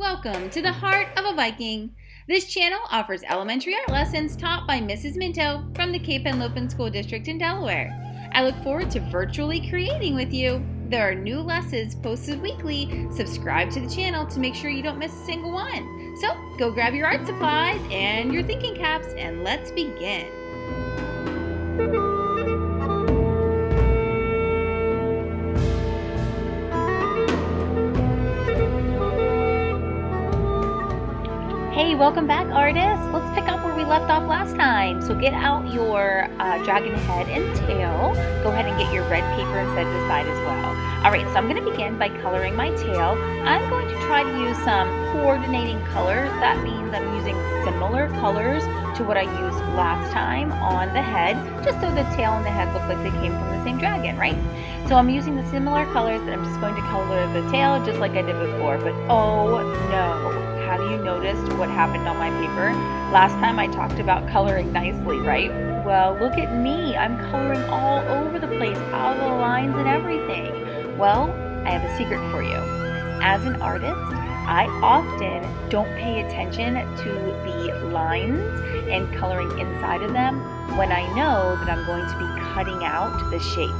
Welcome to the Heart of a Viking. This channel offers elementary art lessons taught by Mrs. Minto from the Cape Henlopen School District in Delaware. I look forward to virtually creating with you. There are new lessons posted weekly. Subscribe to the channel to make sure you don't miss a single one. So go grab your art supplies and your thinking caps and let's begin. Hey, welcome back, artists. Let's pick up where we left off last time. So get out your dragon head and tail. Go ahead and get your red paper and set it aside as well. All right, so I'm going to begin by coloring my tail. I'm going to try to use some coordinating colors. That means I'm using similar colors to what I used last time on the head, just so the tail and the head look like they came from the same dragon, right? So I'm using the similar colors and I'm just going to color the tail just like I did before. But oh no. Have you noticed what happened on my paper? Last time I talked about coloring nicely, right? Well, look at me. I'm coloring all over the place, out of the lines and everything. Well, I have a secret for you. As an artist, I often don't pay attention to the lines and coloring inside of them when I know that I'm going to be cutting out the shape.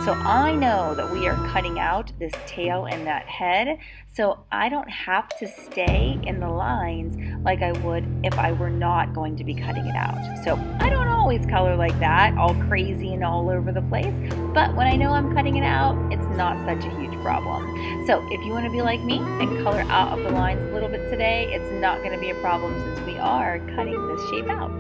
So I know that we are cutting out this tail and that head, so I don't have to stay in the lines like I would if I were not going to be cutting it out. So I don't always color like that, all crazy and all over the place, but when I know I'm cutting it out, it's not such a huge problem. So if you want to be like me and color out of the lines a little bit today, it's not going to be a problem since we are cutting this shape out.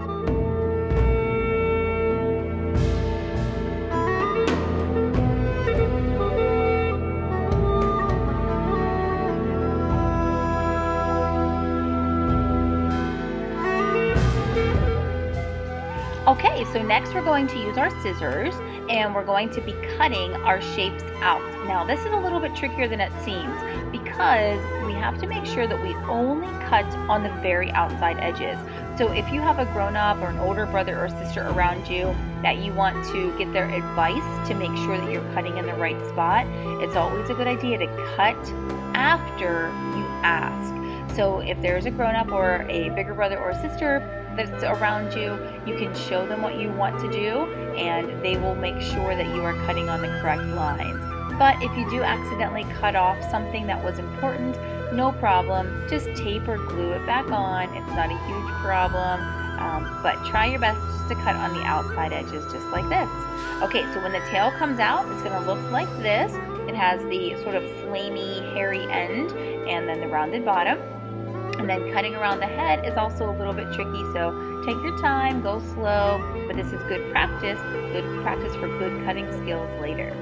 Okay, so next we're going to use our scissors and we're going to be cutting our shapes out. Now this is a little bit trickier than it seems because we have to make sure that we only cut on the very outside edges. So if you have a grown-up or an older brother or sister around you that you want to get their advice to make sure that you're cutting in the right spot, it's always a good idea to cut after you ask. So if there's a grown-up or a bigger brother or sister that's around you, you can show them what you want to do and they will make sure that you are cutting on the correct lines. But if you do accidentally cut off something that was important, no problem. Just tape or glue it back on. It's not a huge problem, but try your best just to cut on the outside edges just like this. Okay, so when the tail comes out, it's going to look like this. It has the sort of flamey, hairy end and then the rounded bottom. And then cutting around the head is also a little bit tricky, so take your time, go slow, but this is good practice for good cutting skills later.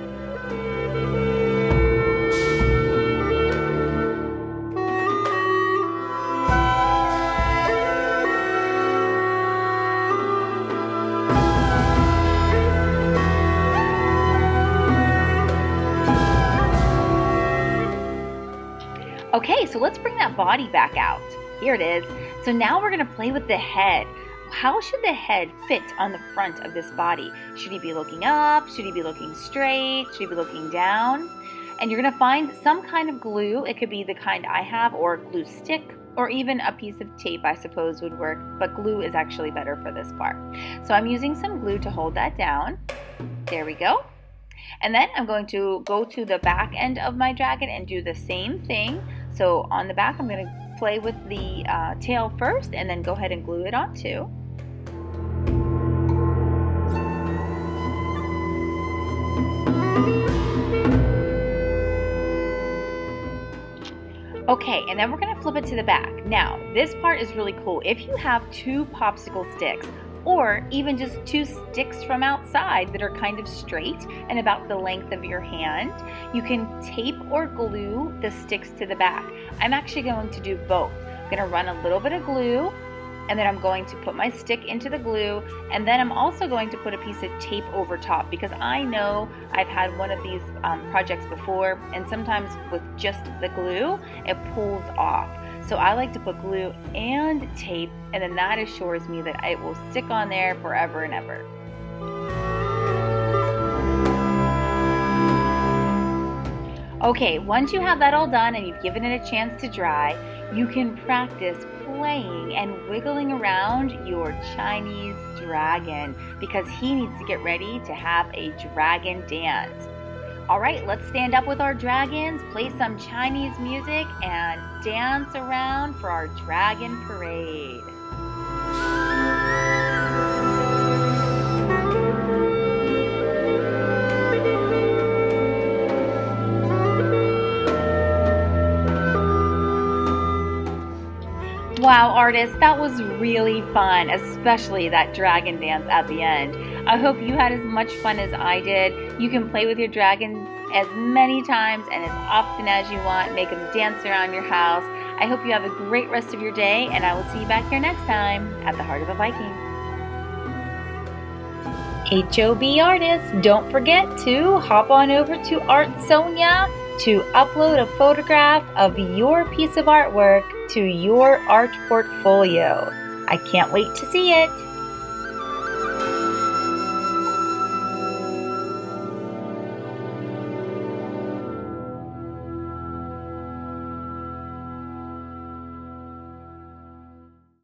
Okay, so let's bring that body back out. Here it is. So now we're going to play with the head. How should the head fit on the front of this body? Should he be looking up? Should he be looking straight? Should he be looking down? And you're going to find some kind of glue. It could be the kind I have, or a glue stick, or even a piece of tape I suppose would work, but glue is actually better for this part. So I'm using some glue to hold that down. There we go. And then I'm going to go to the back end of my dragon and do the same thing. So on the back, I'm going to play with the tail first and then go ahead and glue it on too. Okay, and then we're going to flip it to the back. Now, this part is really cool. If you have two popsicle sticks, or even just two sticks from outside that are kind of straight and about the length of your hand, you can tape or glue the sticks to the back. I'm actually going to do both. I'm going to run a little bit of glue, and then I'm going to put my stick into the glue, and then I'm also going to put a piece of tape over top because I know I've had one of these projects before, and sometimes with just the glue, it pulls off. So I like to put glue and tape, and then that assures me that it will stick on there forever and ever. Okay, once you have that all done and you've given it a chance to dry, you can practice playing and wiggling around your Chinese dragon because he needs to get ready to have a dragon dance. All right, let's stand up with our dragons, play some Chinese music, and dance around for our dragon parade. Wow, artists, that was really fun, especially that dragon dance at the end. I hope you had as much fun as I did. You can play with your dragon as many times and as often as you want. Make them dance around your house. I hope you have a great rest of your day, and I will see you back here next time at the Heart of a Viking. HOB artists, don't forget to hop on over to Art Sonia to upload a photograph of your piece of artwork to your art portfolio. I can't wait to see it.